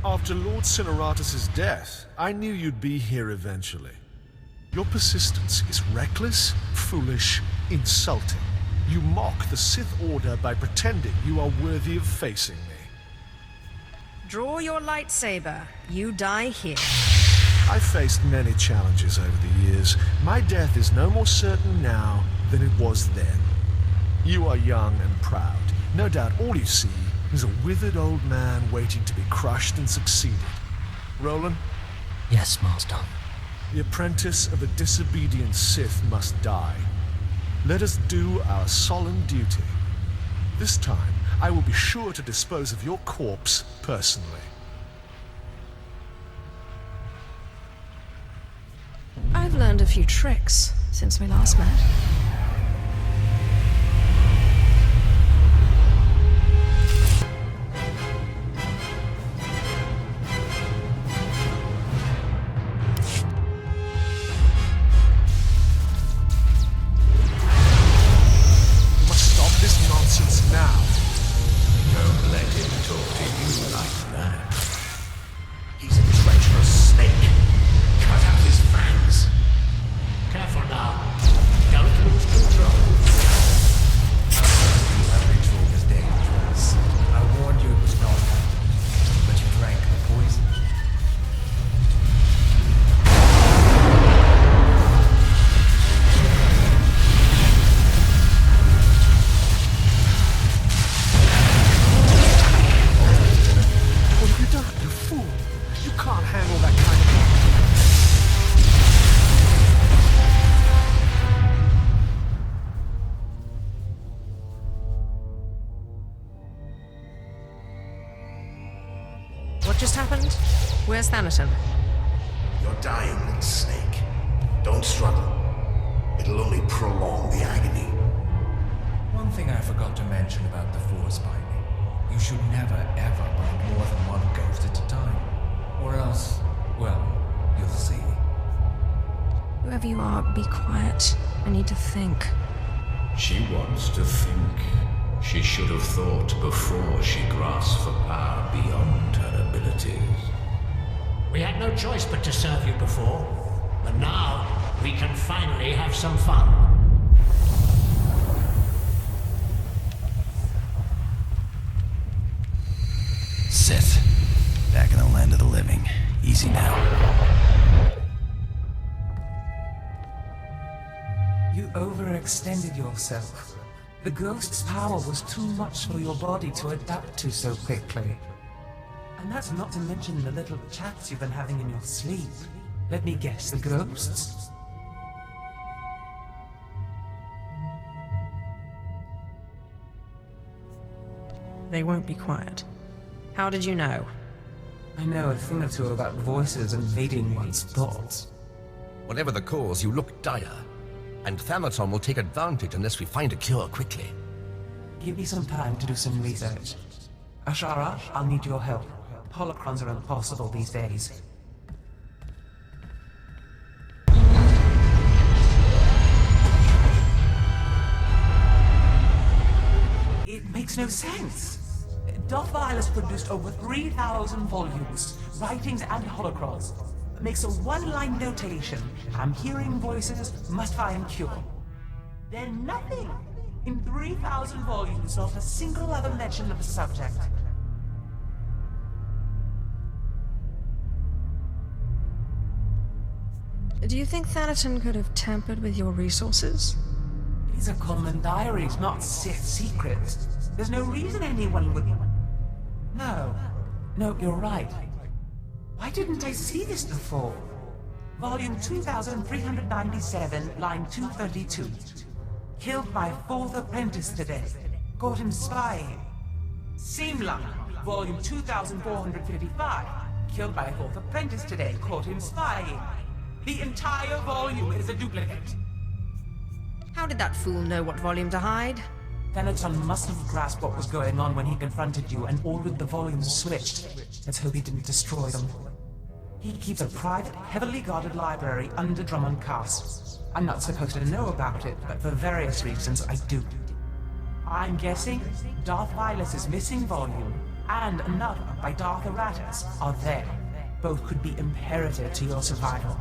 After Lord Cineratus' death, I knew you'd be here eventually. Your persistence is reckless, foolish, insulting. You mock the Sith Order by pretending you are worthy of facing me. Draw your lightsaber. You die here. I've faced many challenges over the years. My death is no more certain now than it was then. You are young and proud. No doubt all you see is a withered old man waiting to be crushed and succeeded. Roland? Yes, Master. The apprentice of a disobedient Sith must die. Let us do our solemn duty. This time, I will be sure to dispose of your corpse personally. I've learned a few tricks since we last met. Don't let him talk to you like that. He's a treacherous snake. Cut out his fangs. Careful now. Don't lose control. Our ritual was dangerous. I warned you it was not. But you drank the poison. What just happened? Where's Thanaton? You're dying, little snake. Don't struggle. It'll only prolong the agony. One thing I forgot to mention about the Force binding. You should never, ever bind more than one ghost at a time. Or else, well, you'll see. Whoever you are, be quiet. I need to think. She wants to think. She should have thought before she grasped for power beyond her abilities. We had no choice but to serve you before, but now we can finally have some fun. Sith. Back in the land of the living. Easy now. You overextended yourself. The ghost's power was too much for your body to adapt to so quickly. And that's not to mention the little chats you've been having in your sleep. Let me guess, the ghosts? They won't be quiet. How did you know? I know a thing or two about voices invading one's thoughts. Whatever the cause, you look dire. And Thanaton will take advantage unless we find a cure quickly. Give me some time to do some research. Ashara, I'll need your help. Holocrons are impossible these days. It makes no sense. Darth has produced over 3,000 volumes, writings and holocrons. Makes a one-line notation. I'm hearing voices, must find cure. Then nothing. In 3,000 volumes, not a single other mention of the subject. Do you think Thanaton could have tampered with your resources? These are common diaries, not Sith secrets. There's no reason anyone would... No, you're right. Why didn't I see this before? Volume 2397, line 232. Killed my fourth apprentice today. Caught him spying. Seamline, volume 2455. Killed my fourth apprentice today. Caught him spying. The entire volume is a duplicate. How did that fool know what volume to hide? Thanaton must have grasped what was going on when he confronted you and ordered the volumes switched. Let's hope he didn't destroy them. He keeps a private, heavily guarded library under Drummond Castle. I'm not supposed to know about it, but for various reasons I do. I'm guessing Darth Silas's missing volume and another by Darth Aratus are there. Both could be imperative to your survival.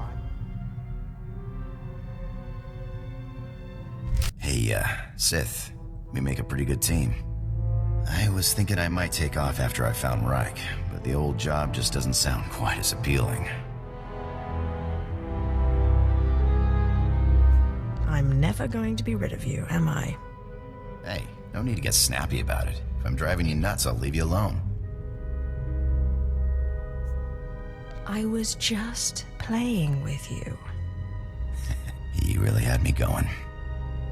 Hey, Sith. We make a pretty good team. I was thinking I might take off after I found Reich, but the old job just doesn't sound quite as appealing. I'm never going to be rid of you, am I? Hey, no need to get snappy about it. If I'm driving you nuts, I'll leave you alone. I was just playing with you. You really had me going.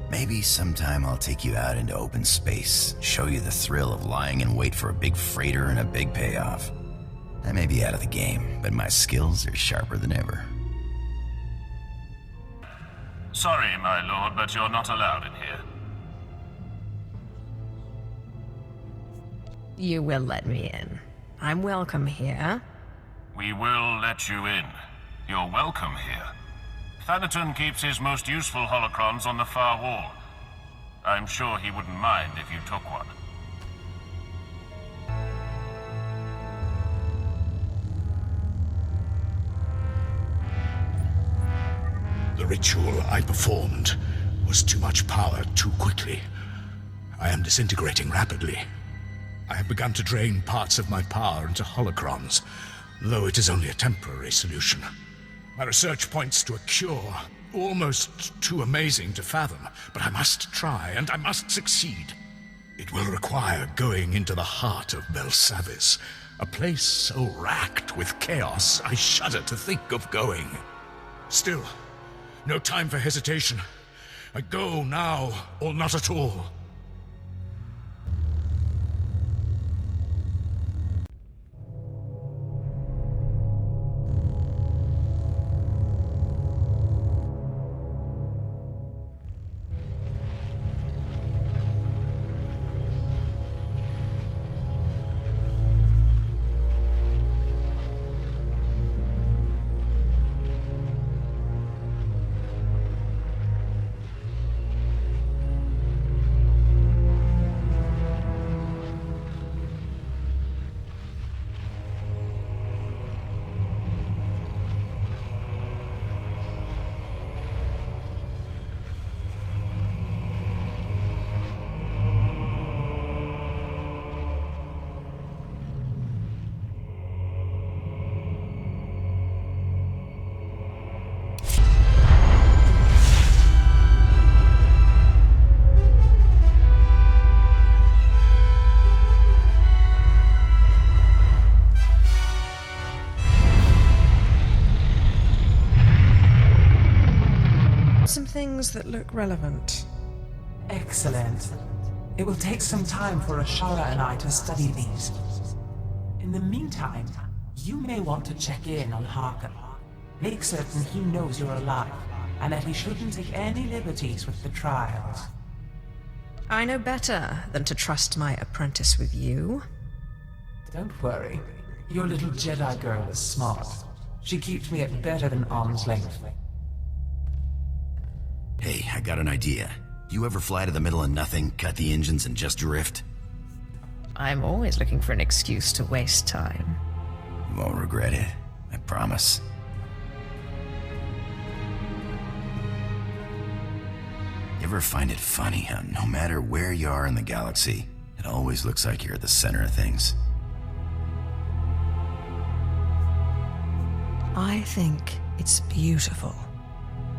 Maybe sometime I'll take you out into open space, show you the thrill of lying in wait for a big freighter and a big payoff. I may be out of the game, but my skills are sharper than ever. Sorry, my lord, but you're not allowed in here. You will let me in. I'm welcome here. We will let you in. You're welcome here. Thanaton keeps his most useful holocrons on the far wall. I'm sure he wouldn't mind if you took one. The ritual I performed was too much power too quickly. I am disintegrating rapidly. I have begun to drain parts of my power into holocrons, though it is only a temporary solution. My research points to a cure, almost too amazing to fathom, but I must try, and I must succeed. It will require going into the heart of Belsavis, a place so racked with chaos I shudder to think of going. Still, no time for hesitation. I go now, or not at all. Some things that look relevant. Excellent. It will take some time for Ashara and I to study these. In the meantime, you may want to check in on Harker. Make certain he knows you're alive, and that he shouldn't take any liberties with the trials. I know better than to trust my apprentice with you. Don't worry. Your little Jedi girl is smart. She keeps me at better than arm's length. Hey, I got an idea. You ever fly to the middle of nothing, cut the engines, and just drift? I'm always looking for an excuse to waste time. You won't regret it. I promise. You ever find it funny how no matter where you are in the galaxy, it always looks like you're at the center of things? I think it's beautiful.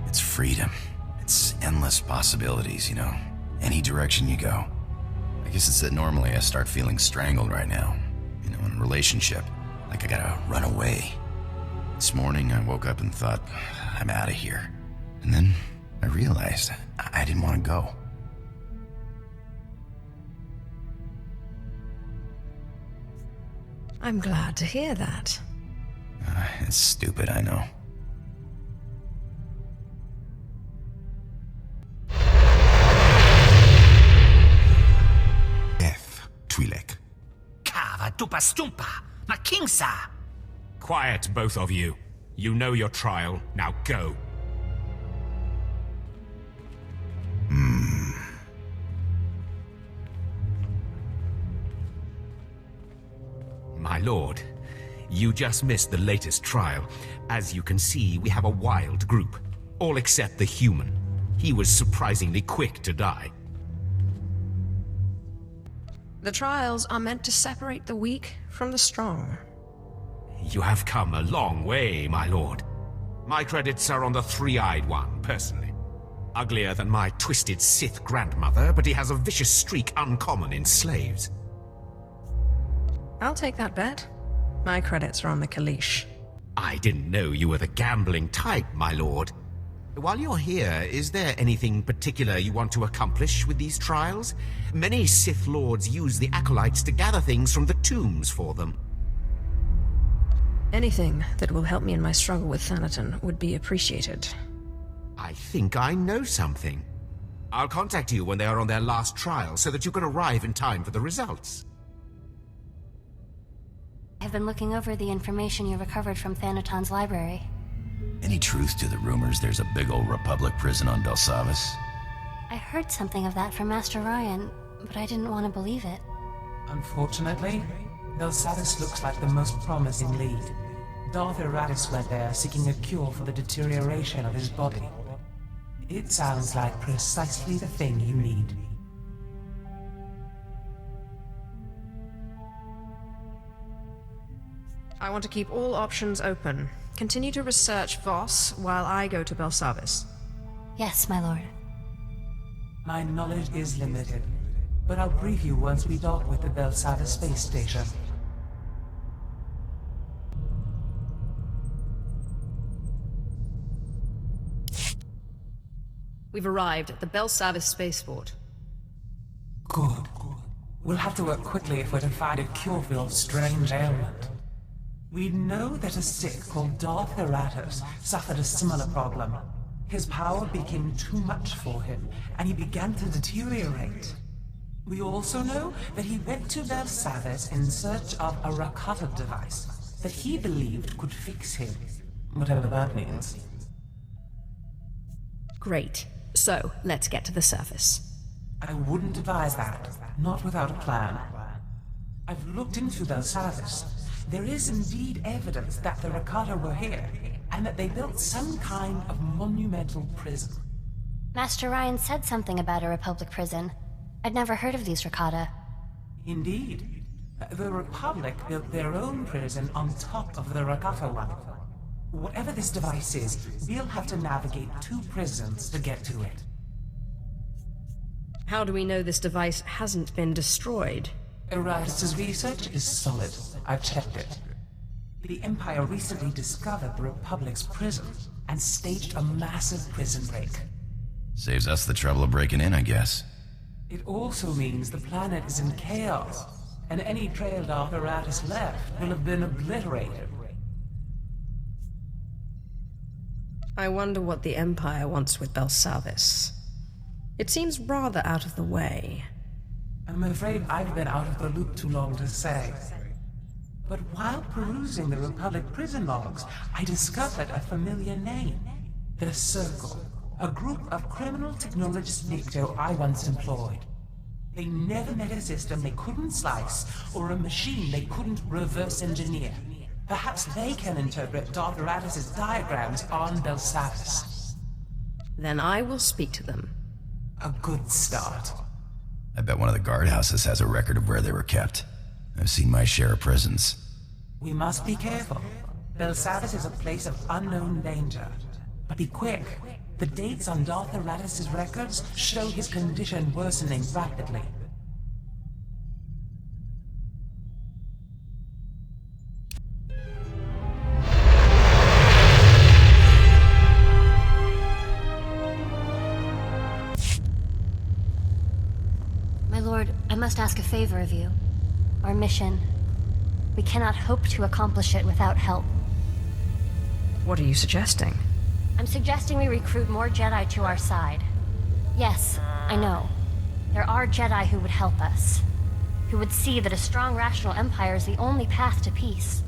It's freedom. It's endless possibilities, you know. Any direction you go. I guess it's that normally I start feeling strangled right now. You know, in a relationship. Like I gotta run away. This morning I woke up and thought, I'm out of here. And then I realized I didn't want to go. I'm glad to hear that. It's stupid, I know. Twi'lek. Kava tupa stumpa, ma kingsa. Quiet, both of you. You know your trial. Now go. lord. You just missed the latest trial. As you can see, we have a wild group. All except the human. He was surprisingly quick to die. The trials are meant to separate the weak from the strong. You have come a long way, my lord. My credits are on the three-eyed one, personally. Uglier than my twisted Sith grandmother, but he has a vicious streak uncommon in slaves. I'll take that bet. My credits are on the Kalish. I didn't know you were the gambling type, my lord. While you're here, is there anything particular you want to accomplish with these trials? Many Sith lords use the acolytes to gather things from the tombs for them. Anything that will help me in my struggle with Thanaton would be appreciated. I think I know something. I'll contact you when they are on their last trial so that you can arrive in time for the results. I've been looking over the information you recovered from Thanaton's library. Any truth to the rumors there's a big old Republic prison on Belsavis? I heard something of that from Master Ryan, but I didn't want to believe it. Unfortunately, Belsavis looks like the most promising lead. Darth Eratus went there seeking a cure for the deterioration of his body. It sounds like precisely the thing you need. I want to keep all options open. Continue to research Voss while I go to Belsavis. Yes, my lord. My knowledge is limited, but I'll brief you once we dock with the Belsavis space station. We've arrived at the Belsavis spaceport. Good. We'll have to work quickly if we're to find a cure for your strange ailment. We know that a Sith called Darth Eratus suffered a similar problem. His power became too much for him, and he began to deteriorate. We also know that he went to Belsavis in search of a Rakata device that he believed could fix him, whatever that means. Great. So, let's get to the surface. I wouldn't advise that, not without a plan. I've looked into Belsavis. There is indeed evidence that the Rakata were here, and that they built some kind of monumental prison. Master Ryan said something about a Republic prison. I'd never heard of these Rakata. Indeed. The Republic built their own prison on top of the Rakata one. Whatever this device is, we'll have to navigate 2 prisons to get to it. How do we know this device hasn't been destroyed? Eratus's research is solid. I've checked it. The Empire recently discovered the Republic's prison and staged a massive prison break. Saves us the trouble of breaking in, I guess. It also means the planet is in chaos, and any trail Darth Eratus left will have been obliterated. I wonder what the Empire wants with Belsavis. It seems rather out of the way. I'm afraid I've been out of the loop too long to say. But while perusing the Republic prison logs, I discovered a familiar name. The Circle, a group of criminal technologist Nikto I once employed. They never met a system they couldn't slice, or a machine they couldn't reverse engineer. Perhaps they can interpret Darth Eratus' diagrams on Belsavis. Then I will speak to them. A good start. I bet one of the guardhouses has a record of where they were kept. I've seen my share of prisons. We must be careful. Belsavis is a place of unknown danger. But be quick. The dates on Darth Eratus' records show his condition worsening rapidly. My lord, I must ask a favor of you. Our mission. We cannot hope to accomplish it without help. What are you suggesting? I'm suggesting we recruit more Jedi to our side. Yes, I know. There are Jedi who would help us. Who would see that a strong, rational empire is the only path to peace.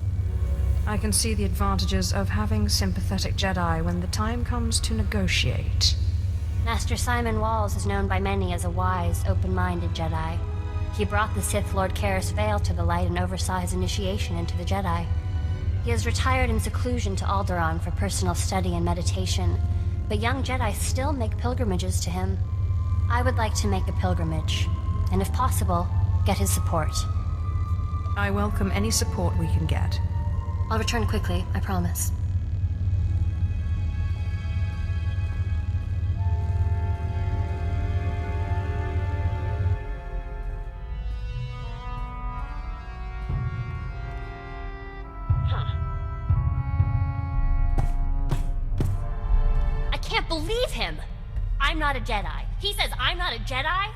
I can see the advantages of having sympathetic Jedi when the time comes to negotiate. Master Simon Walls is known by many as a wise, open-minded Jedi. He brought the Sith Lord Karis Vale to the light and oversaw his initiation into the Jedi. He has retired in seclusion to Alderaan for personal study and meditation, but young Jedi still make pilgrimages to him. I would like to make a pilgrimage, and if possible, get his support. I welcome any support we can get. I'll return quickly, I promise. I can't believe him! I'm not a Jedi. He says I'm not a Jedi?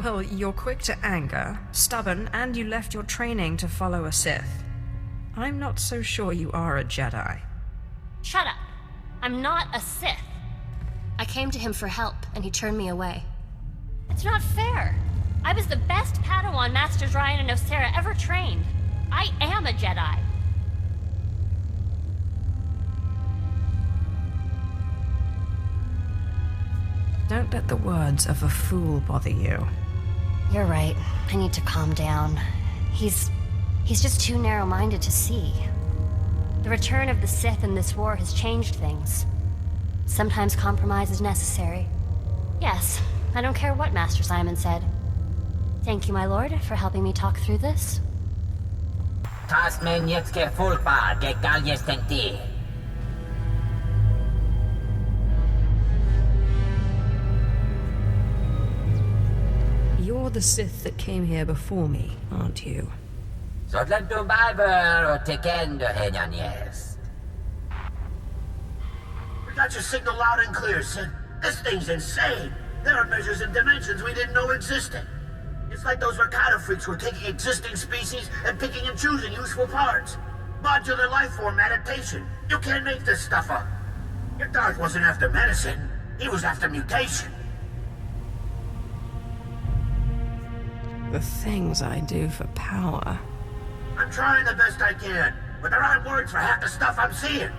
Well, you're quick to anger, stubborn, and you left your training to follow a Sith. I'm not so sure you are a Jedi. Shut up. I'm not a Sith. I came to him for help, and he turned me away. It's not fair. I was the best Padawan Masters Ryan and Osera ever trained. I am a Jedi. Don't let the words of a fool bother you. You're right. I need to calm down. He's just too narrow-minded to see. The return of the Sith in this war has changed things. Sometimes compromise is necessary. Yes, I don't care what Master Simon said. Thank you, my lord, for helping me talk through this. You're the Sith that came here before me, aren't you? We got your signal loud and clear, Sid. This thing's insane. There are measures and dimensions we didn't know existed. It's like those Ricardo freaks were taking existing species and picking and choosing useful parts. Modular life form adaptation. You can't make this stuff up. Your Darth wasn't after medicine. He was after mutation. The things I do for power. I'm trying the best I can, but there aren't words for half the stuff I'm seeing.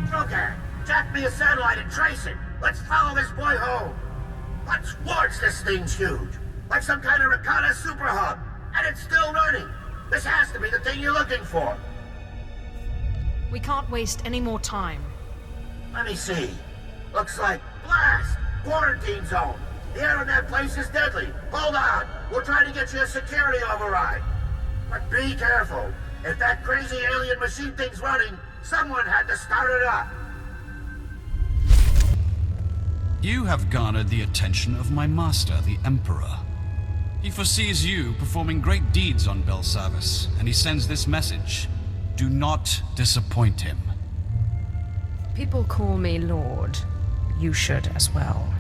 Drogar, jack me a satellite and trace it. Let's follow this boy home. Let's watch, this thing's huge. Like some kind of Rakata super hub. And it's still running. This has to be the thing you're looking for. We can't waste any more time. Let me see. Looks like blast! Quarantine zone. The air in that place is deadly. Hold on. We'll try to get you a security override. But be careful. If that crazy alien machine thing's running, someone had to start it up. You have garnered the attention of my master, the Emperor. He foresees you performing great deeds on Belsavis, and he sends this message. Do not disappoint him. People call me Lord. You should as well.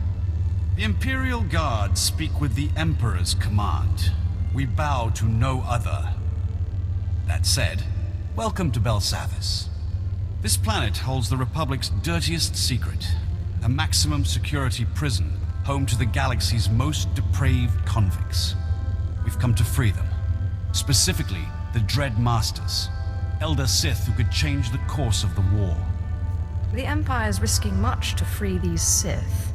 The Imperial Guard speak with the Emperor's command. We bow to no other. That said, welcome to Belsavis. This planet holds the Republic's dirtiest secret, a maximum security prison home to the galaxy's most depraved convicts. We've come to free them, specifically the Dread Masters, Elder Sith who could change the course of the war. The Empire's risking much to free these Sith.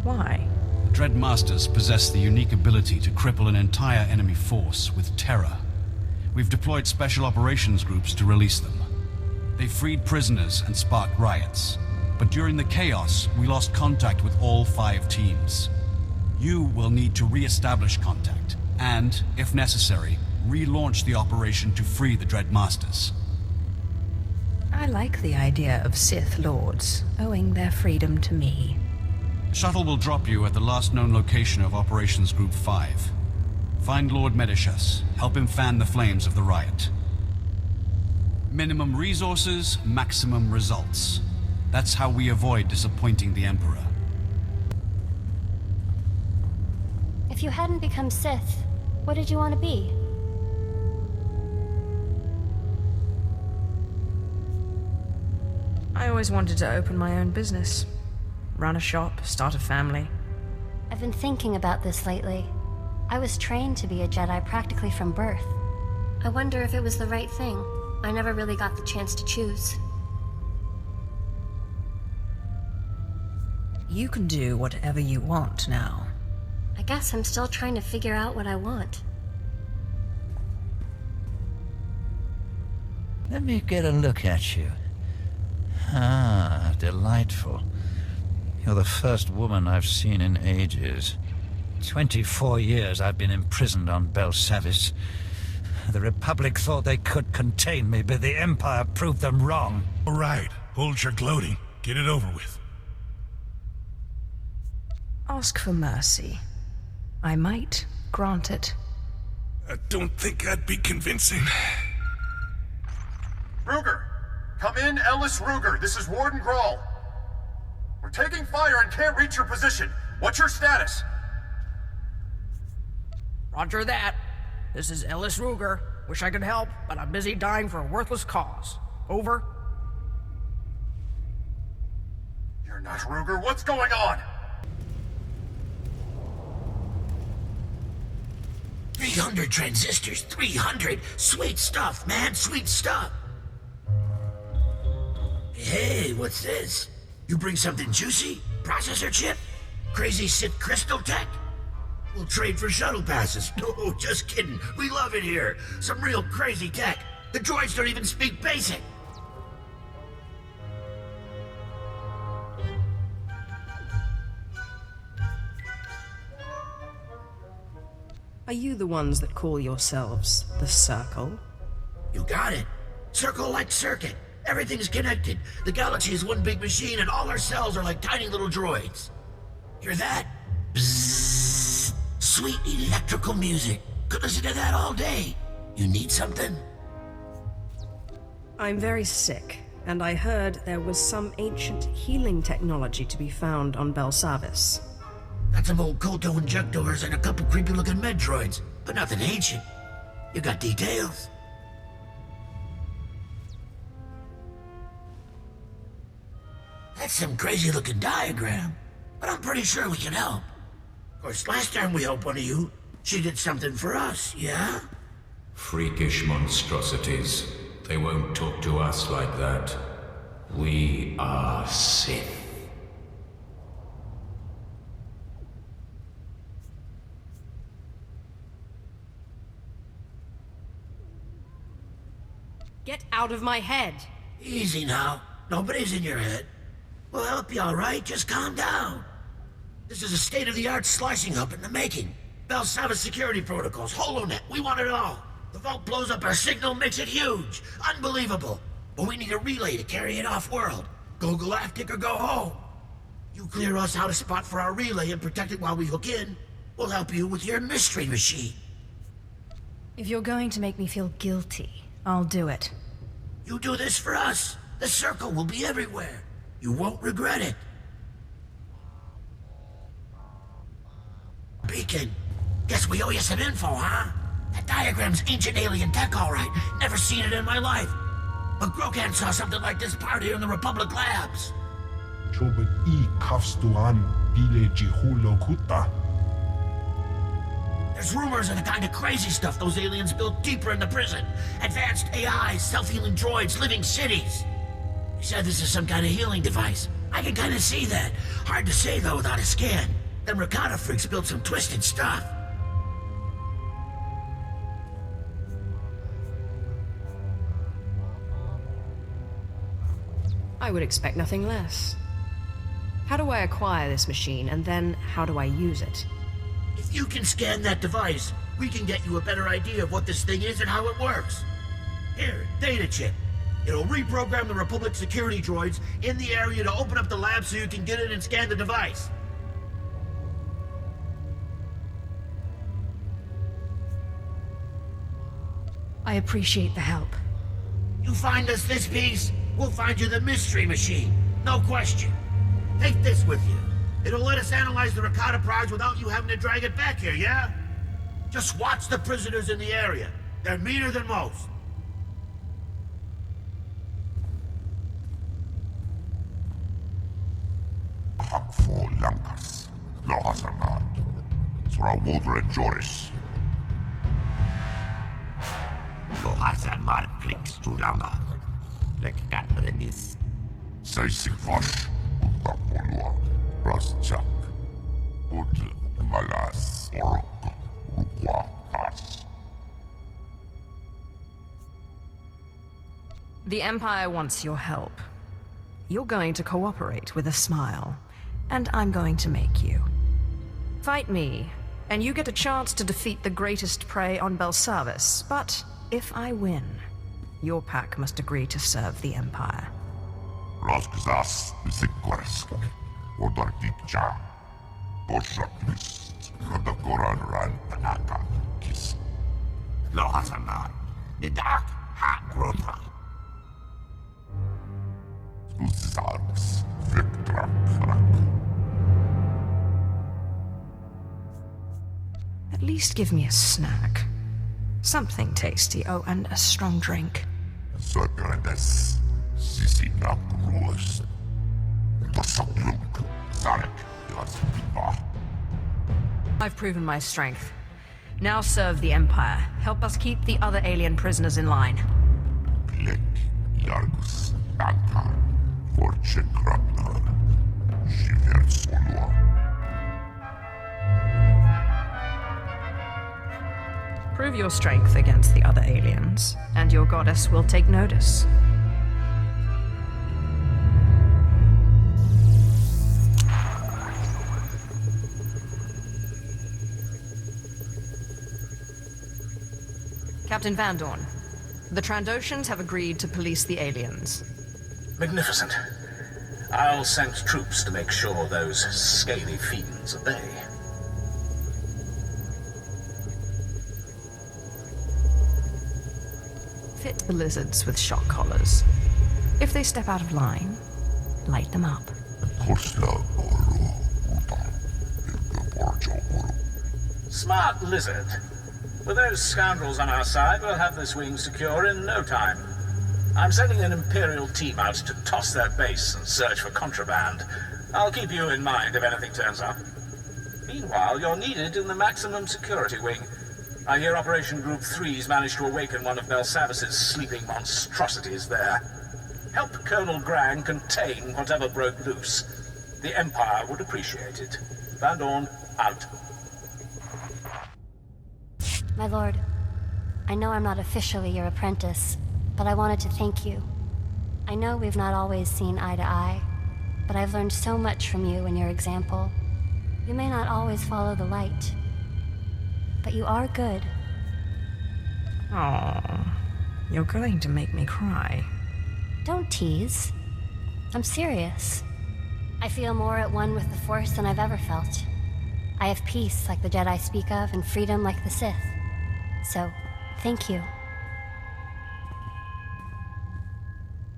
Why? The Dread Masters possess the unique ability to cripple an entire enemy force with terror. We've deployed special operations groups to release them. They freed prisoners and sparked riots. But during the chaos, we lost contact with all 5 teams. You will need to re-establish contact, and, if necessary, relaunch the operation to free the Dread Masters. I like the idea of Sith Lords owing their freedom to me. The shuttle will drop you at the last known location of Operations Group 5. Find Lord Medishus. Help him fan the flames of the riot. Minimum resources, maximum results. That's how we avoid disappointing the Emperor. If you hadn't become Sith, what did you want to be? I always wanted to open my own business. Run a shop, start a family. I've been thinking about this lately. I was trained to be a Jedi practically from birth. I wonder if it was the right thing. I never really got the chance to choose. You can do whatever you want now. I guess I'm still trying to figure out what I want. Let me get a look at you. Ah, delightful. You're the first woman I've seen in ages. 24 years I've been imprisoned on Belsavis. The Republic thought they could contain me, but the Empire proved them wrong. All right, hold your gloating. Get it over with. Ask for mercy. I might grant it. I don't think I'd be convincing. Ruger! Come in, Ellis Ruger. This is Warden Grawl. We're taking fire and can't reach your position. What's your status? Roger that. This is Ellis Ruger. Wish I could help, but I'm busy dying for a worthless cause. Over. You're not Ruger. What's going on? 300 transistors. 300. Sweet stuff, man. Sweet stuff. Hey, what's this? You bring something juicy? Processor chip? Crazy Sith crystal tech? We'll trade for shuttle passes. No, just kidding. We love it here. Some real crazy tech. The droids don't even speak basic. Are you the ones that call yourselves the Circle? You got it. Circle like circuit. Everything's connected. The galaxy is one big machine and all our cells are like tiny little droids. Hear that? Bzzz. Sweet electrical music. Could listen to that all day. You need something? I'm very sick, and I heard there was some ancient healing technology to be found on Belsavis. Got some old Koto injectors and a couple creepy-looking med droids, but nothing ancient. You got details? That's some crazy-looking diagram, but I'm pretty sure we can help. Of course, last time we helped one of you, she did something for us, yeah? Freakish monstrosities. They won't talk to us like that. We are Sith. Get out of my head! Easy now. Nobody's in your head. We'll help you, all right? Just calm down. This is a state-of-the-art slicing hub in the making. Belsavis security protocols, HoloNet, we want it all. The vault blows up our signal, makes it huge. Unbelievable. But we need a relay to carry it off-world. Go galactic or go home. You clear us out a spot for our relay and protect it while we hook in. We'll help you with your mystery machine. If you're going to make me feel guilty, I'll do it. You do this for us. The Circle will be everywhere. You won't regret it. Beacon. Guess we owe you some info, huh? That diagram's ancient alien tech, all right. Never seen it in my life. But Grokan saw something like this part here in the Republic labs. There's rumors of the kind of crazy stuff those aliens built deeper in the prison. Advanced AIs, self-healing droids, living cities. He said this is some kind of healing device. I can kind of see that. Hard to say, though, without a scan. Them Rakata freaks built some twisted stuff. I would expect nothing less. How do I acquire this machine, and then how do I use it? If you can scan that device, we can get you a better idea of what this thing is and how it works. Here, data chip. It'll reprogram the Republic security droids in the area to open up the lab so you can get in and scan the device. I appreciate the help. You find us this piece, we'll find you the mystery machine. No question. Take this with you. It'll let us analyze the Rakata prize without you having to drag it back here, yeah? Just watch the prisoners in the area. They're meaner than most. Hakfo Lankas, Lohasanat, Srawodre Joris. Lohasanat clicks to Lama. Like Catherine is. Say Sigvash, Utapolua. Rasjak. Ud malas orok ruquatas. The Empire wants your help. You're going to cooperate with a smile, and I'm going to make you. Fight me, and you get a chance to defeat the greatest prey on Belsavis, but if I win, your pack must agree to serve the Empire. Raskzas Sikwarsk, Odartikja, Boshaknis, Kadakoran Ran Tanaka, Kiss. Lohasanan, Nidak, Hagrota. Uzarks, Victrak. At least give me a snack. Something tasty, oh, and a strong drink. Sokrades, Sisinak Rules. Tosakluk, Zarek, Yazviva. I've proven my strength. Now serve the Empire. Help us keep the other alien prisoners in line. Plek, Yargus, Anka, Fortune Krapnar, Shiver Solua. Prove your strength against the other aliens, and your goddess will take notice. Captain Van Dorn, the Trandoshans have agreed to police the aliens. Magnificent. I'll send troops to make sure those scaly fiends obey. Fit the lizards with shock collars. If they step out of line, light them up. Smart lizard. With those scoundrels on our side, we'll have this wing secure in no time. I'm sending an Imperial team out to toss their base and search for contraband. I'll keep you in mind if anything turns up. Meanwhile, you're needed in the maximum security wing. I hear Operation Group 3's managed to awaken one of Belsavis's sleeping monstrosities there. Help Colonel Grang contain whatever broke loose. The Empire would appreciate it. Van Dorn, out. My lord, I know I'm not officially your apprentice, but I wanted to thank you. I know we've not always seen eye to eye, but I've learned so much from you and your example. You may not always follow the light, but you are good. Oh, you're going to make me cry. Don't tease. I'm serious. I feel more at one with the Force than I've ever felt. I have peace like the Jedi speak of, and freedom like the Sith. So, thank you.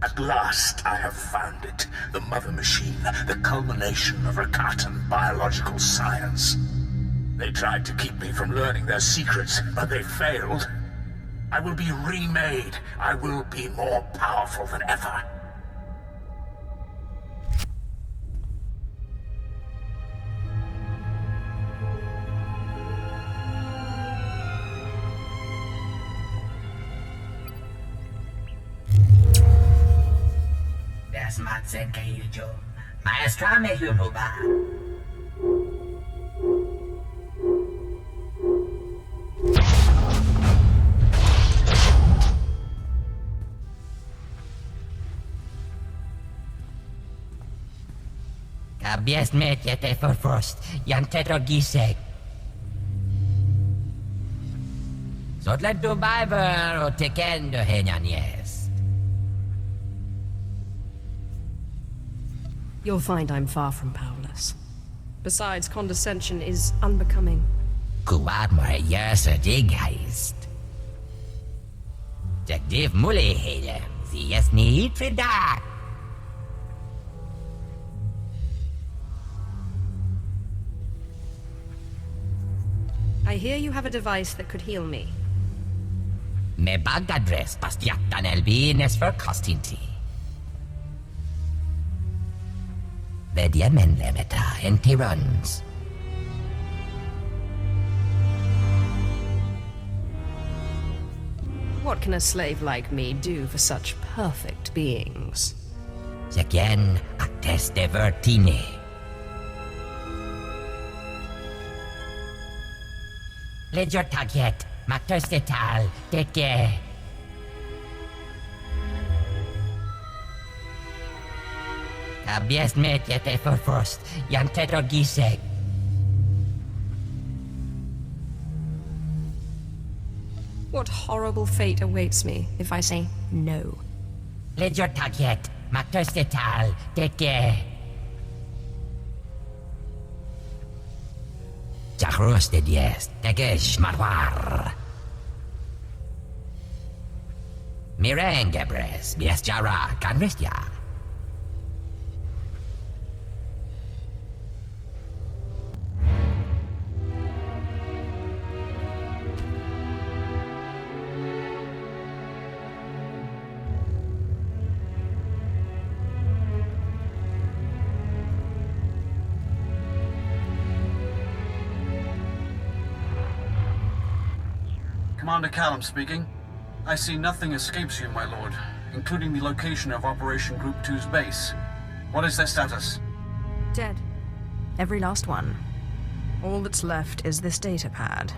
At last, I have found it. The Mother Machine, the culmination of Rakatan biological science. They tried to keep me from learning their secrets, but they failed. I will be remade. I will be more powerful than ever. Das Matzen Kailjo. Maestra me Hunuba. Kabies metjete förfrost, jantetro gisek. Zodlet du biver och tekendo henjanies. You'll find I'm far from powerless. Besides, condescension is unbecoming. Kuwad more jösa digheist. Jak div mulle hele, sie es niet verdacht. I hear you have a device that could heal me. Me bagadres bastiatan elbines för kostinti. Vedja men lemeta en runs. What can a slave like me do for such perfect beings? Again, actes de vertine. Let your target, SWTOR, take care. Kabias met yete for first, yan teto gisek. What horrible fate awaits me if I say no? Let your target, SWTOR, take care. Jachrosted yes, tegesh marwar. Mirengebres, bias jara, kanvestya. Commander Callum speaking. I see nothing escapes you, my lord, including the location of Operation Group 2's base. What is their status? Dead. Every last one. All that's left is this data pad.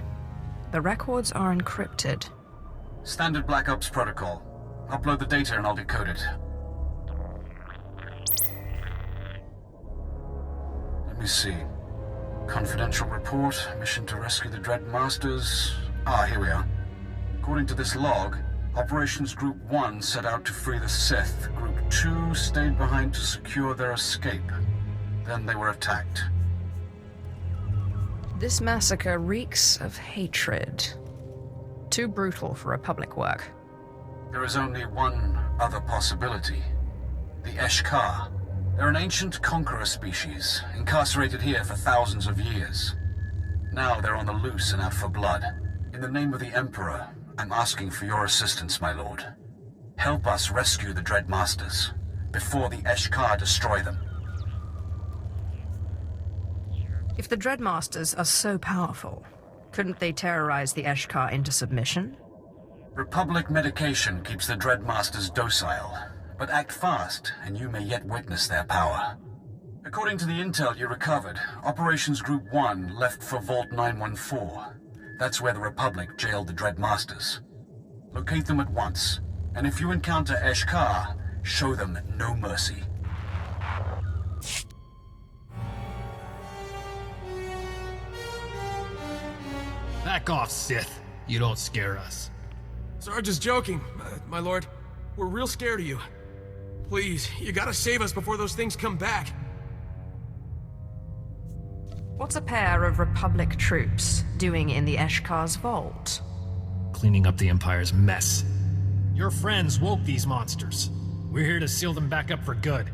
The records are encrypted. Standard Black Ops protocol. Upload the data and I'll decode it. Let me see. Confidential report, mission to rescue the Dread Masters. Ah, here we are. According to this log, Operations Group 1 set out to free the Sith. Group 2 stayed behind to secure their escape. Then they were attacked. This massacre reeks of hatred. Too brutal for Republic work. There is only one other possibility. The Eshkar. They're an ancient conqueror species, incarcerated here for thousands of years. Now they're on the loose and out for blood. In the name of the Emperor, I'm asking for your assistance, my lord. Help us rescue the Dread Masters, before the Eshkar destroy them. If the Dread Masters are so powerful, couldn't they terrorize the Eshkar into submission? Republic medication keeps the Dread Masters docile, but act fast, and you may yet witness their power. According to the intel you recovered, Operations Group 1 left for Vault 914. That's where the Republic jailed the Dread Masters. Locate them at once, and if you encounter Eshkar, show them no mercy. Back off, Sith. You don't scare us. Sarge is joking, my lord. We're real scared of you. Please, you gotta save us before those things come back. What's a pair of Republic troops doing in the Eshkar's vault? Cleaning up the Empire's mess. Your friends woke these monsters. We're here to seal them back up for good.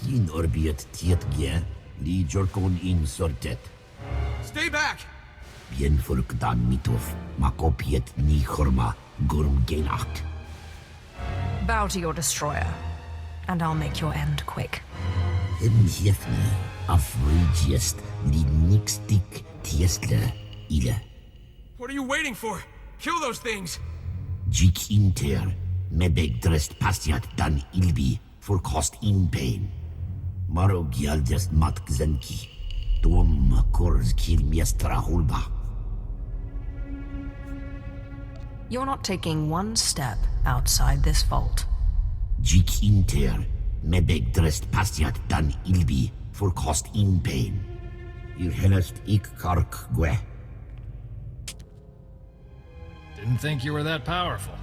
Yin orbiet tietge, li jorkon in sortet. Stay back! Bien furkdan mitof, makopiet ni horma, gurm genacht. Bow to your destroyer, and I'll make your end quick. Jefni, afregiest, li nixtik tiestle, ile. What are you waiting for? Kill those things! Jik inter, mebeg drest pasiat dan ilbi, for cost in pain. Maro gialdest mat gzenki, tom kors kil miestra hulba. You're not taking one step outside this vault. Jik inter, mebeg drest pasiat dan ilbi, for cost in pain. Ir helest ik kark gwe. Didn't think you were that powerful.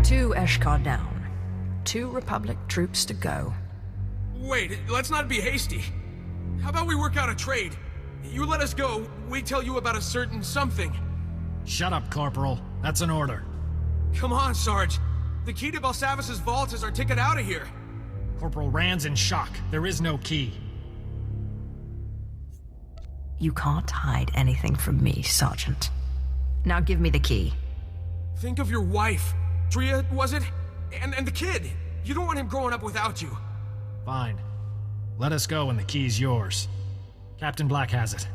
2 Eshkar down. 2 Republic troops to go. Wait, let's not be hasty. How about we work out a trade? You let us go, we tell you about a certain something. Shut up, Corporal. That's an order. Come on, Sarge. The key to Belsavis' vault is our ticket out of here. Corporal Rand's in shock. There is no key. You can't hide anything from me, Sergeant. Now give me the key. Think of your wife. Tria, was it? And the kid. You don't want him growing up without you. Fine. Let us go and the key's yours. Captain Black has it.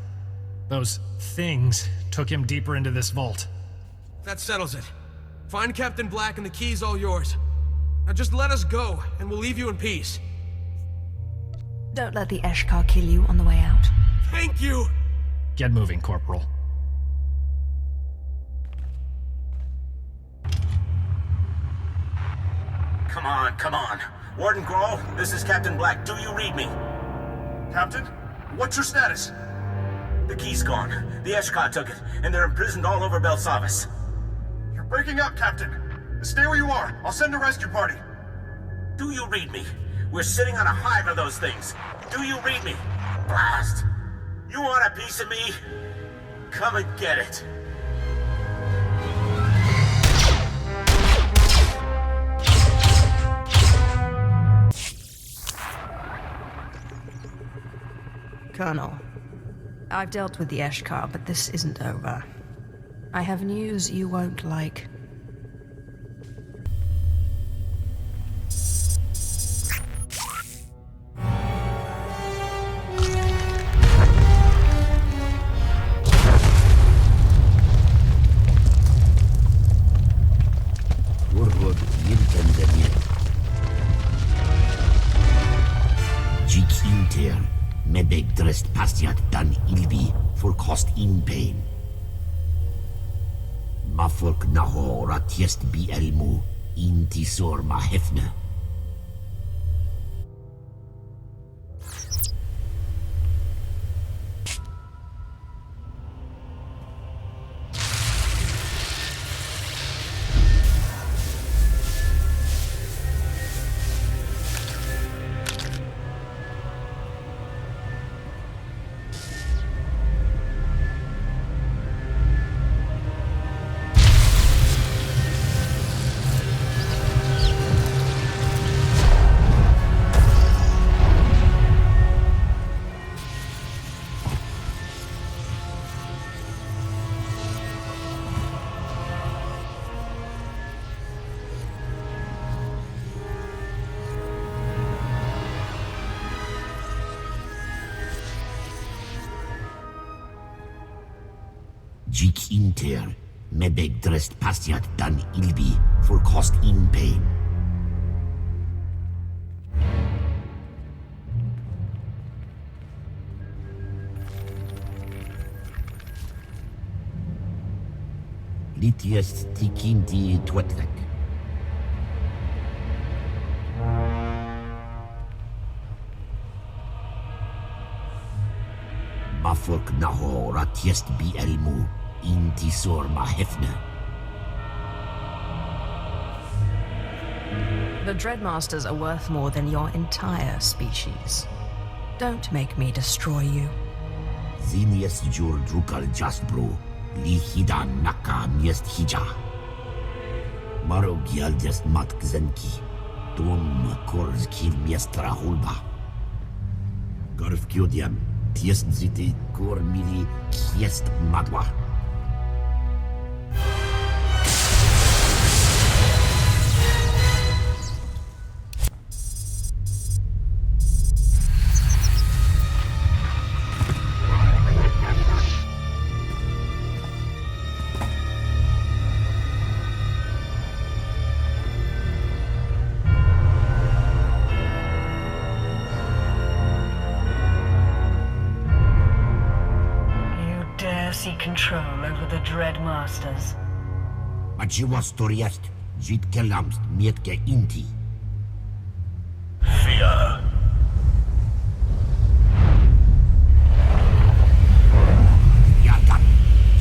Those things took him deeper into this vault. That settles it. Find Captain Black and the key's all yours. Now just let us go, and we'll leave you in peace. Don't let the Eshkar kill you on the way out. Thank you! Get moving, Corporal. Come on. Warden Grohl, this is Captain Black. Do you read me? Captain, what's your status? The key's gone. The Eshkar took it, and they're imprisoned all over Belsavis. You're breaking up, Captain. Stay where you are. I'll send a rescue party. Do you read me? We're sitting on a hive of those things. Do you read me? Blast! You want a piece of me? Come and get it. Colonel, I've dealt with the Eshkar, but this isn't over. I have news you won't like. Mebeg drest pastiat dan ilbi for cost in pain. Mafolk naho ratiest bi elmu in tisor ma hefne. Jik inter, mebeg drest pastiat dan ilbi for cost in pain. Litiest tikinti twetlek. Mafolk naho ratiest bi elmu in tisor ma hefne. The Dreadmasters are worth more than your entire species. Don't make me destroy you. Zinies jur drukal jasbro, li hidan naka miest hija. Maro gial jest matk zenki, tom korz kil miestra hulba. Garf kiodiam, tiest ziti kor mili kiest madwa. Control over the Dreadmasters. Machiwa storiast, jit kelamst mietke inti. Fear. Yagat,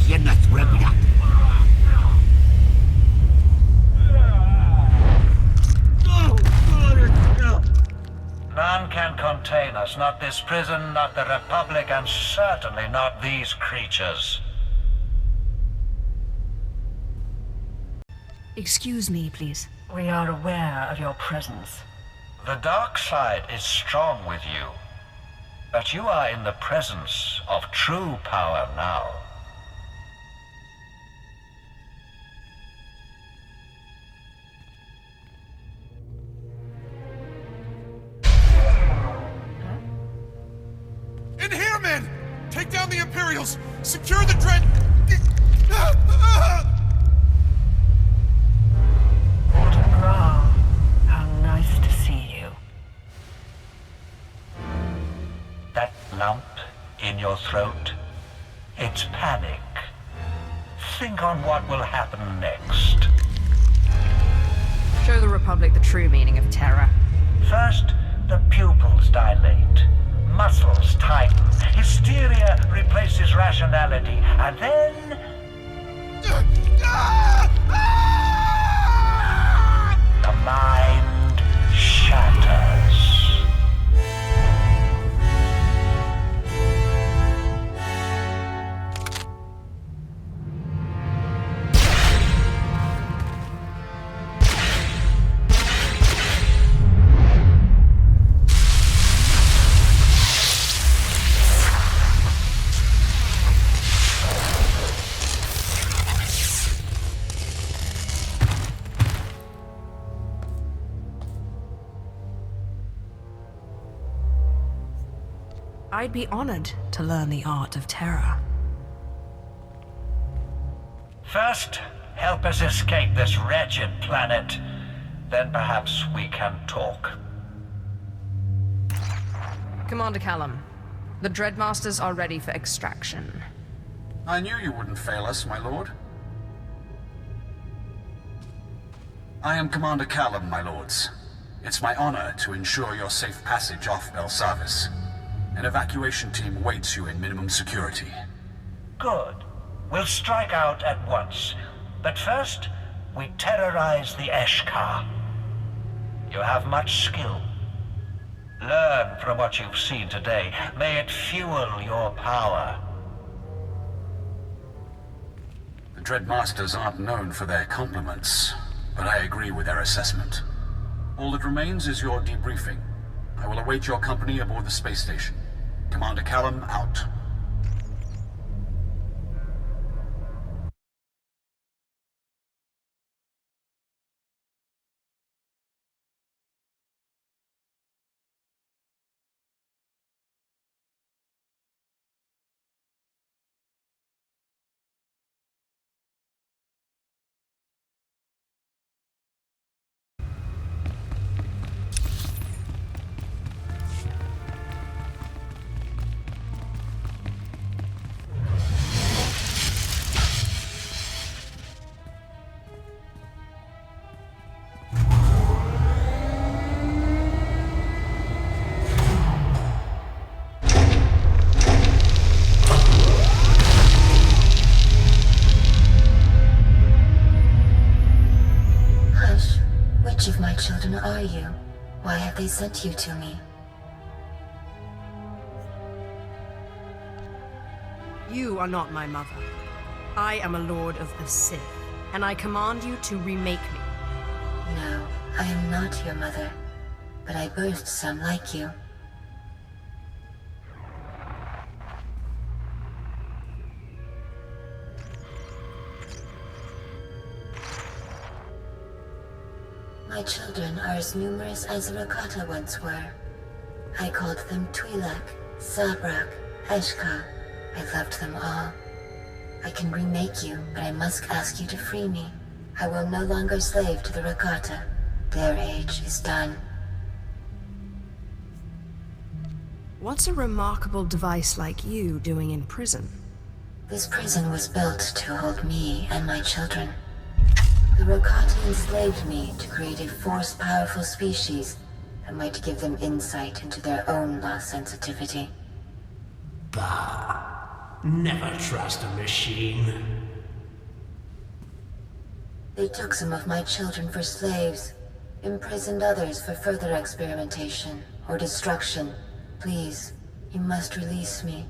hienas rebiat. None can contain us, not this prison, not the Republic, and certainly not these creatures. Excuse me, please. We are aware of your presence. The dark side is strong with you, but you are in the presence of true power now. In here, men! Take down the Imperials! Secure the Dread... How nice to see you. lump in your throat? It's panic. Think on what will happen next. Show the Republic the true meaning of terror. First, the pupils dilate. Muscles tighten. Hysteria replaces rationality. And then... the mind shatters. I'd be honored to learn the art of terror. First, help us escape this wretched planet. Then perhaps we can talk. Commander Callum, the Dreadmasters are ready for extraction. I knew you wouldn't fail us, my lord. I am Commander Callum, my lords. It's my honor to ensure your safe passage off Belsavis. An evacuation team waits you in minimum security. Good. We'll strike out at once. But first, we terrorize the Eshkar. You have much skill. Learn from what you've seen today. May it fuel your power. The Dreadmasters aren't known for their compliments, but I agree with their assessment. All that remains is your debriefing. I will await your company aboard the space station. Commander Callum, out. Which of my children are you? Why have they sent you to me? You are not my mother. I am a lord of the Sith, and I command you to remake me. No, I am not your mother, but I birthed some like you. My children are as numerous as the Rakata once were. I called them Twi'lek, Sabrak, Eshka. I loved them all. I can remake you, but I must ask you to free me. I will no longer slave to the Rakata. Their age is done. What's a remarkable device like you doing in prison? This prison was built to hold me and my children. The Rakata enslaved me to create a force-powerful species that might give them insight into their own lost sensitivity. Bah. Never trust a machine. They took some of my children for slaves, imprisoned others for further experimentation or destruction. Please, you must release me.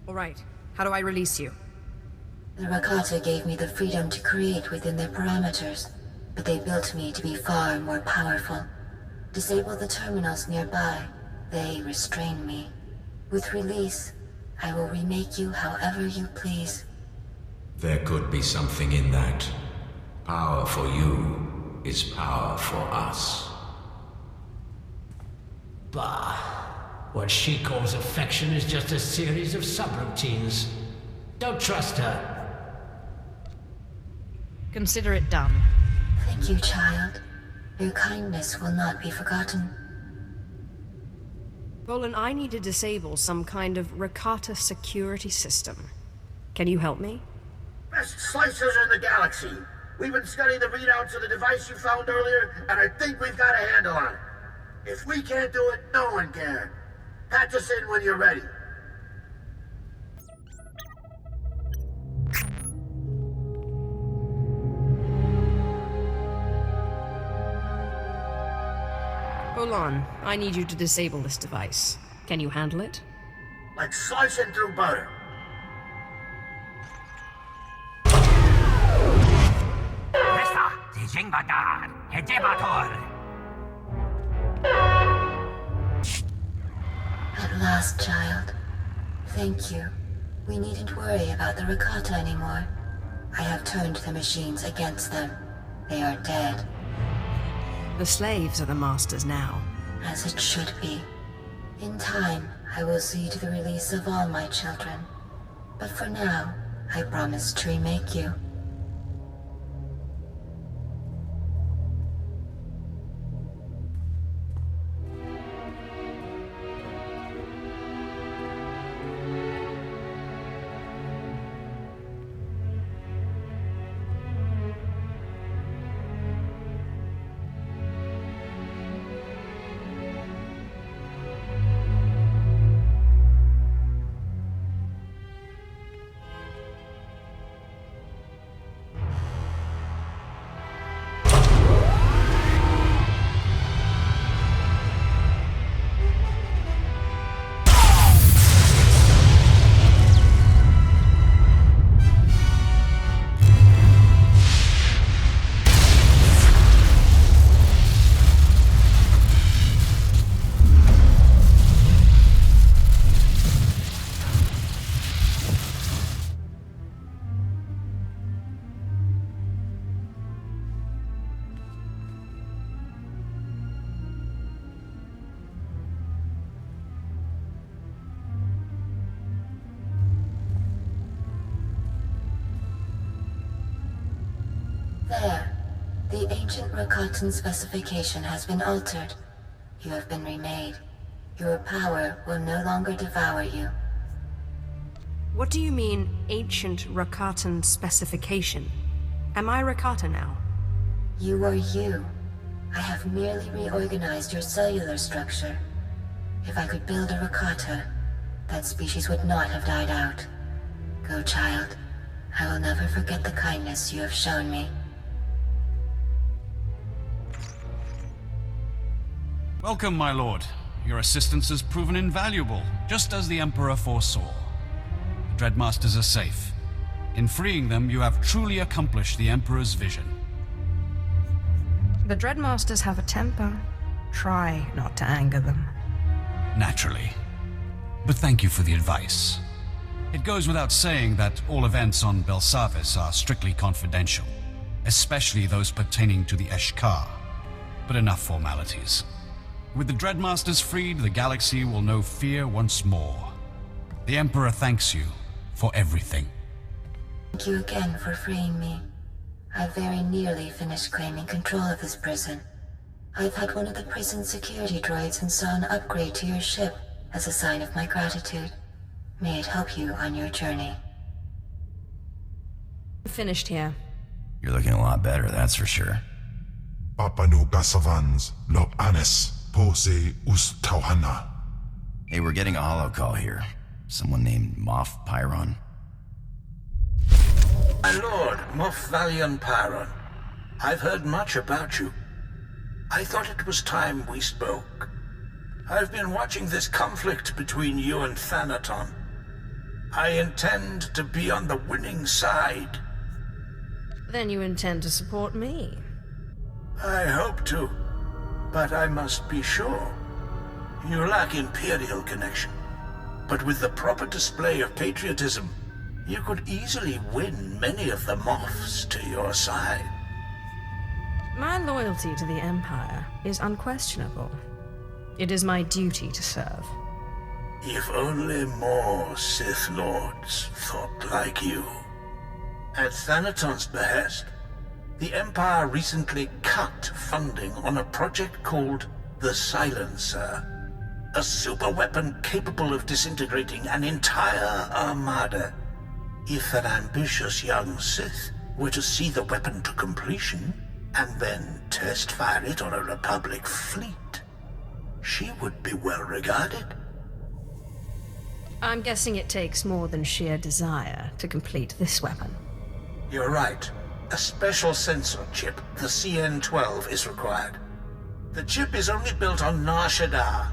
All right. How do I release you? The Rakata gave me the freedom to create within their parameters, but they built me to be far more powerful. Disable the terminals nearby. They restrain me. With release, I will remake you however you please. There could be something in that. Power for you is power for us. Bah. What she calls affection is just a series of subroutines. Don't trust her. Consider it done. Thank you, child. Your kindness will not be forgotten. Roland, I need to disable some kind of Rakata security system. Can you help me? Best slicers in the galaxy. We've been studying the readouts of the device you found earlier, and I think we've got a handle on it. If we can't do it, no one can. Patch us in when you're ready. Hold on. I need you to disable this device. Can you handle it? Like slicing through butter. At last, child. Thank you. We needn't worry about the Rakata anymore. I have turned the machines against them. They are dead. The slaves are the masters now. As it should be. In time, I will see to the release of all my children. But for now, I promise to remake you. There. The ancient Rakatan specification has been altered. You have been remade. Your power will no longer devour you. What do you mean, ancient Rakatan specification? Am I Rakata now? You are you. I have merely reorganized your cellular structure. If I could build a Rakata, that species would not have died out. Go, child. I will never forget the kindness you have shown me. Welcome, my lord. Your assistance has proven invaluable, just as the Emperor foresaw. The Dreadmasters are safe. In freeing them, you have truly accomplished the Emperor's vision. The Dreadmasters have a temper. Try not to anger them. Naturally. But thank you for the advice. It goes without saying that all events on Belsavis are strictly confidential, especially those pertaining to the SWTOR. But enough formalities. With the Dreadmasters freed, the galaxy will know fear once more. The Emperor thanks you for everything. Thank you again for freeing me. I very nearly finished claiming control of this prison. I've had one of the prison security droids install an upgrade to your ship as a sign of my gratitude. May it help you on your journey. Finished here. You're looking a lot better, that's for sure. Papa no Gasavans, lo anes, pose us tauhana. Hey, we're getting a holo call here. Someone named Moff Pyron. My lord, Moff Valian Pyron. I've heard much about you. I thought it was time we spoke. I've been watching this conflict between you and Thanaton. I intend to be on the winning side. Then you intend to support me? I hope to, but I must be sure. You lack Imperial connection, but with the proper display of patriotism, you could easily win many of the Moffs to your side. My loyalty to the Empire is unquestionable. It is my duty to serve. If only more Sith Lords thought like you. At Thanaton's behest, The Empire recently cut funding on a project called the Silencer. A superweapon capable of disintegrating an entire armada. If an ambitious young Sith were to see the weapon to completion, and then test fire it on a Republic fleet, she would be well regarded. I'm guessing it takes more than sheer desire to complete this weapon. You're right. A special sensor chip, the CN-12, is required. The chip is only built on Nar Shaddaa.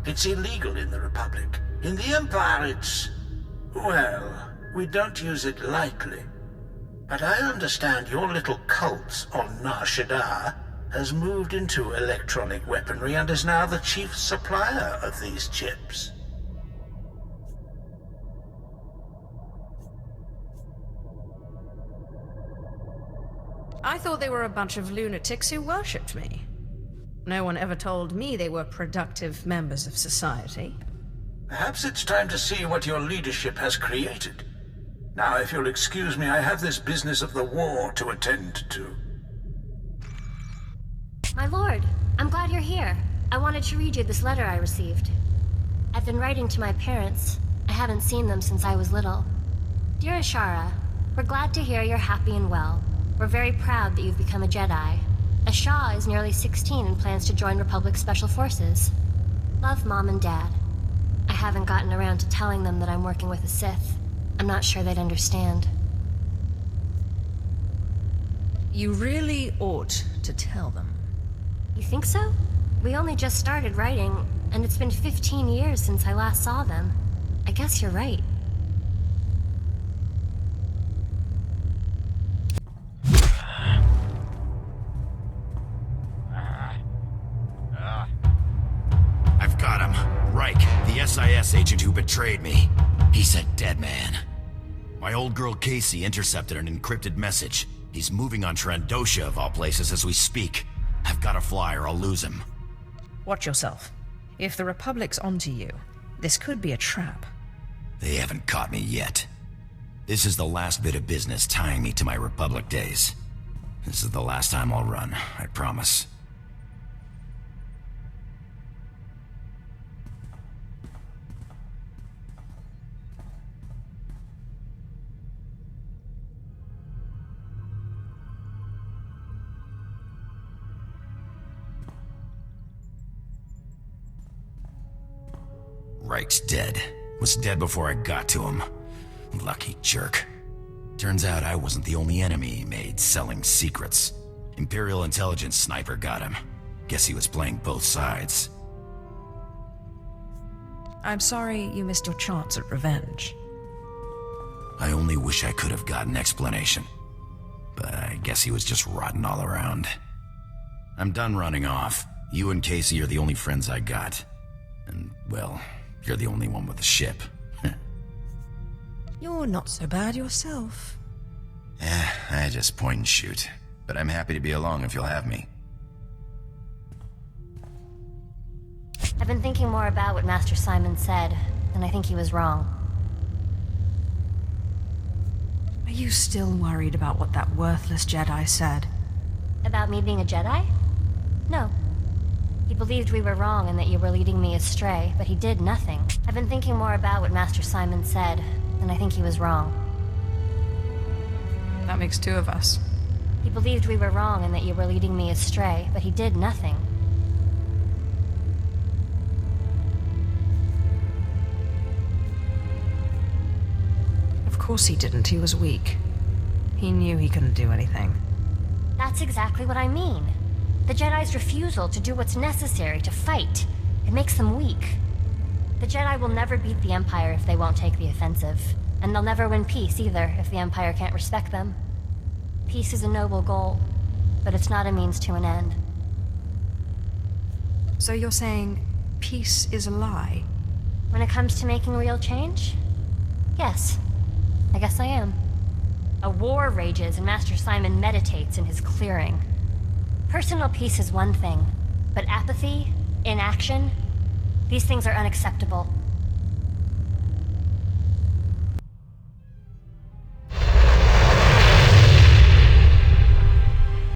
It's illegal in the Republic. In the Empire, it's... well, we don't use it lightly. But I understand your little cult on Nar Shaddaa has moved into electronic weaponry and is now the chief supplier of these chips. I thought they were a bunch of lunatics who worshipped me. No one ever told me they were productive members of society. Perhaps it's time to see what your leadership has created. Now, if you'll excuse me, I have this business of the war to attend to. My lord, I'm glad you're here. I wanted to read you this letter I received. I've been writing to my parents. I haven't seen them since I was little. Dear Ashara, we're glad to hear you're happy and well. We're very proud that you've become a Jedi. Asha is nearly 16 and plans to join Republic Special Forces. Love, Mom and Dad. I haven't gotten around to telling them that I'm working with a Sith. I'm not sure they'd understand. You really ought to tell them. You think so? We only just started writing, and it's been 15 years since I last saw them. I guess you're right. I've got him. Reich, the SIS agent who betrayed me. He's a dead man. My old girl Casey intercepted an encrypted message. He's moving on Trandosha, of all places, as we speak. I've got to fly or I'll lose him. Watch yourself. If the Republic's onto you, this could be a trap. They haven't caught me yet. This is the last bit of business tying me to my Republic days. This is the last time I'll run, I promise. Reich's dead. Was dead before I got to him. Lucky jerk. Turns out I wasn't the only enemy he made selling secrets. Imperial intelligence sniper got him. Guess he was playing both sides. I'm sorry you missed your chance at revenge. I only wish I could have gotten explanation. But I guess he was just rotten all around. I'm done running off. You and Casey are the only friends I got. And, well, you're the only one with a ship. You're not so bad yourself. I just point and shoot. But I'm happy to be along if you'll have me. I've been thinking more about what Master Simon said, and I think he was wrong. Are you still worried about what that worthless Jedi said? About me being a Jedi? No. He believed we were wrong and that you were leading me astray, but he did nothing. I've been thinking more about what Master Simon said, and I think he was wrong. That makes two of us. He believed we were wrong and that you were leading me astray, but he did nothing. Of course he didn't. He was weak. He knew he couldn't do anything. That's exactly what I mean. The Jedi's refusal to do what's necessary to fight. It makes them weak. The Jedi will never beat the Empire if they won't take the offensive. And they'll never win peace either if the Empire can't respect them. Peace is a noble goal, but it's not a means to an end. So you're saying peace is a lie? When it comes to making real change? Yes. I guess I am. A war rages and Master Simon meditates in his clearing. Personal peace is one thing, but apathy, inaction, these things are unacceptable.